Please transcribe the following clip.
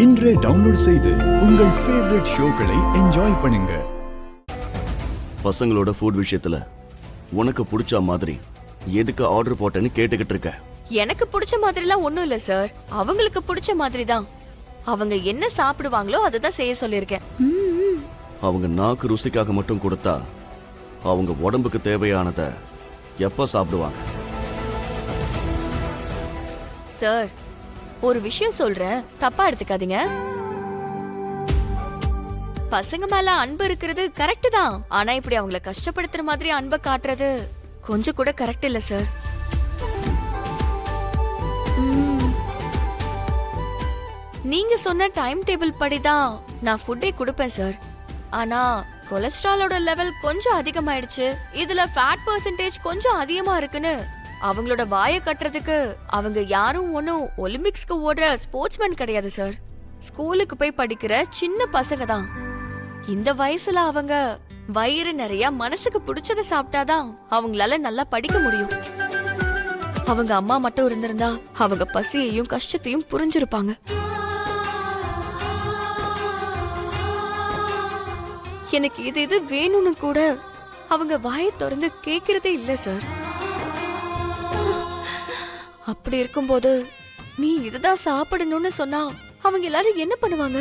இன்றே டவுன்லோட் செய்து உங்கள் ஃபேவரட் ஷோக்களை என்ஜாய் பண்ணுங்க. பசங்களோட ஃபுட் விஷயத்துல உனக்கு பிடிச்ச மாதிரி எதுக்கு ஆர்டர் போட்டேன்னு கேட்டுக்கிட்டு இருக்க. எனக்கு பிடிச்ச மாதிரிலாம் ஒண்ணும் இல்ல சார், அவங்களுக்கு பிடிச்ச மாதிரி தான். அவங்க என்ன சாப்பிடுவாங்களோ அதை தான் செய்ய சொல்லியிருக்கேன். அவங்க நாக்கு ருசிக்காக மட்டும் கொடுத்தா அவங்க உடம்புக்கு தேவையானத எப்ப சாப்பிடுவாங்க? சார், ஒரு விஷயம் சொல்றேன், தப்பா எடுத்துக்காதீங்க. பசங்க மேல அன்பு இருக்கிறது கரெக்ட் தான், ஆனா இப்படி அவங்கள கஷ்டப்படுத்துற மாதிரி அன்பை காட்டுறது கொஞ்சம் கூட கரெக்ட் இல்ல சார். நீங்க சொன்ன டைம் டேபிள் படிதான் நான் ஃபுட்டே கொடுப்பேன் சார். ஆனா கொலஸ்ட்ராலோட லெவல் கொஞ்சம் அதிகமாயிடுச்சு, இதுல ஃபேட் பர்சன்டேஜ் கொஞ்சம் அதிகமா இருக்குன்னு அவங்களோட வாயை கட்டுறதுக்கு அவங்க யாரும் ஒன்னும் ஒலிம்பிக்ஸ்க்கு ஓடுற ஸ்போர்ட்ஸ்மேன் கிடையாது சார். ஸ்கூலுக்கு போய் படிக்கிற சின்ன பசங்க தான். இந்த வயசுல அவங்க வயிறு நிறைய மனசுக்கு பிடிச்சத சாப்பிட்டாதான் அவங்களால நல்லா படிக்க முடியும். அவங்க அம்மா மட்டும் இருந்திருந்தா அவங்க பசியையும் கஷ்டத்தையும் புரிஞ்சிருப்பாங்க. எனக்கு இது வேணும்னு கூட அவங்க வாயை திறந்து கேக்குறதே இல்ல சார். அப்படி இருக்கும்போது நீ இதுதான் சாப்பிடணும்னு சொன்னா அவங்க எல்லாரும் என்ன பண்ணுவாங்க?